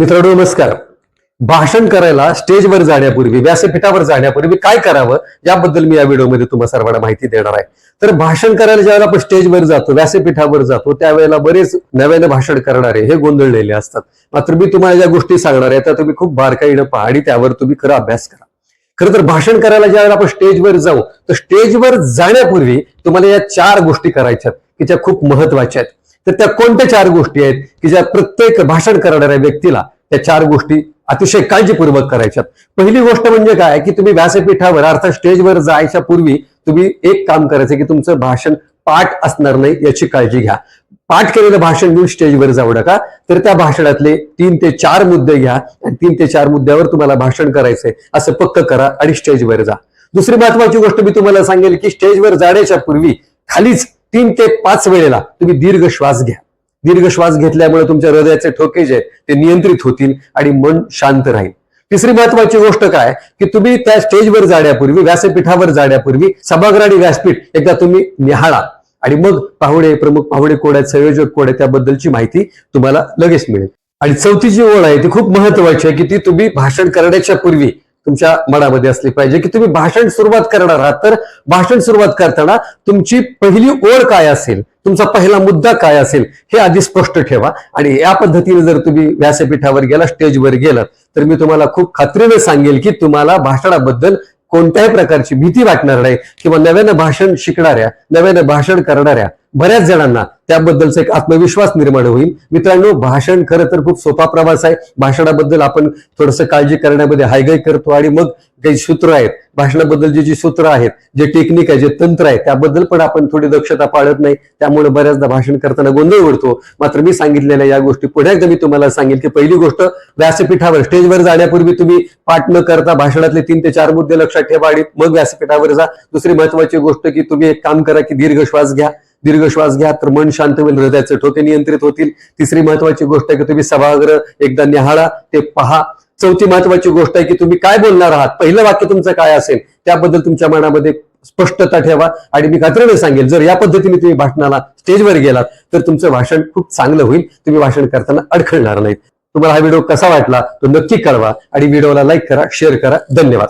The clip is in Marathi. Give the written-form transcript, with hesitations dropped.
मित्रांनो नमस्कार. भाषण करायला स्टेजवर जाण्यापूर्वी व्यासपीठावर जाण्यापूर्वी काय करावं याबद्दल मी या व्हिडिओमध्ये तुम्हाला सर्वांना माहिती देणार आहे. तर भाषण करायला ज्यावेळेला आपण स्टेजवर जातो, व्यासपीठावर जातो, त्यावेळेला बरेच नव्याने भाषण करणारे हे गोंधळलेले असतात. मात्र मी तुम्हाला ज्या गोष्टी सांगणार आहे त्या तुम्ही खूप बारकाईनं पहा आणि त्यावर तुम्ही खरं अभ्यास करा. खरं तर भाषण करायला ज्यावेळेला आपण स्टेजवर जाऊ तर स्टेजवर जाण्यापूर्वी तुम्हाला या 4 गोष्टी करायच्यात की ज्या खूप महत्वाच्या आहेत. तर त्या कोणत्या 4 गोष्टी आहेत की ज्या प्रत्येक भाषण करणाऱ्या व्यक्तीला त्या 4 गोष्टी अतिशय काळजीपूर्वक करायच्यात. पहिली गोष्ट म्हणजे काय की तुम्ही व्यासपीठावर अर्थात स्टेजवर जायच्या पूर्वी तुम्ही एक काम करायचं की तुमचं भाषण पाठ असणार नाही याची काळजी घ्या. पाठ केलेलं भाषण घेऊन स्टेजवर जाऊ नका. तर त्या भाषणातले 3 ते 4 मुद्दे घ्या आणि 3 ते 4 मुद्द्यावर तुम्हाला भाषण करायचंय असं पक्क करा आणि स्टेजवर जा. दुसरी महत्वाची गोष्ट मी तुम्हाला सांगेल की स्टेजवर जाण्याच्या पूर्वी खालीच 3 ते 5 वेळेला तुम्ही दीर्घ श्वास घ्या. दीर्घ श्वास घेतल्यामुळे तुमच्या हृदयाचे ठोके जे आहेत ते नियंत्रित होतील आणि मन शांत राहील. तिसरी महत्वाची गोष्ट काय की तुम्ही त्या स्टेजवर जाण्यापूर्वी व्यासपीठावर जाण्यापूर्वी सभागृह आणि व्यासपीठ एकदा तुम्ही निहाळा आणि मग पाहुणे प्रमुख पाहुणे कोण आहेत, संयोजक कोण आहेत त्याबद्दलची माहिती तुम्हाला लगेच मिळेल. आणि चौथी जी ओळ आहे ती खूप महत्वाची आहे की ती तुम्ही भाषण करण्याच्या पूर्वी तुमच्या मनामध्ये असली पाहिजे की तुम्ही भाषण सुरुवात करणार आहात. तर भाषण सुरुवात करताना तुमची पहिली ओळ काय असेल, तुमचा पहिला मुद्दा काय असेल हे आधी स्पष्ट ठेवा. आणि या पद्धतीने जर तुम्ही व्यासपीठावर गेला, स्टेजवर गेलात तर मी तुम्हाला खूप खात्रीने सांगेल की तुम्हाला भाषणाबद्दल कोणत्याही प्रकारची भीती वाटणार नाही किंवा नव्यानं भाषण शिकणाऱ्या, नव्यानं भाषण करणाऱ्या बऱ्याच जणांना त्याबद्दलचा एक आत्मविश्वास निर्माण होईल. मित्रांनो, भाषण खरं तर खूप सोपा प्रवास आहे. भाषणाबद्दल आपण थोडंसं काळजी करण्यामध्ये हायगाई करतो आणि मग काही सूत्र आहेत भाषणाबद्दल, जी सूत्र आहेत, जे टेक्निक आहे, जे तंत्र आहे त्याबद्दल पण आपण थोडी दक्षता पाळत नाही. त्यामुळे बऱ्याचदा भाषण करताना गोंधळ उडतो. मात्र मी सांगितलेल्या या गोष्टी पुन्हा एकदा मी तुम्हाला सांगेल की पहिली गोष्ट व्यासपीठावर स्टेजवर जाण्यापूर्वी तुम्ही पाठ न करता भाषणातले 3 ते 4 मुद्दे लक्षात ठेवा आणि मग व्यासपीठावर जा. दुसरी महत्वाची गोष्ट की तुम्ही एक काम करा की दीर्घ श्वास घ्या. दीर्घ श्वास घ्या तर मन शांत होईल, हृदयाचे ठोके नियंत्रित होतील. तिसरी महत्वाची गोष्ट आहे की तुम्ही सभागृह एकदा निहाळा, ते पहा. चौथी महत्वाची गोष्ट आहे की तुम्ही काय बोलणार आहात, पहिलं वाक्य तुमचं काय असेल त्याबद्दल तुमच्या मनामध्ये स्पष्टता ठेवा. आणि मी खात्रीने सांगेल जर या पद्धतीने तुम्ही भाषणाला स्टेजवर गेलात तर तुमचं भाषण खूप चांगलं होईल. तुम्ही भाषण करताना अडखळणार नाहीत. तुम्हाला हा व्हिडिओ कसा वाटला तो नक्की कळवा आणि व्हिडिओला लाईक करा, शेअर करा. धन्यवाद.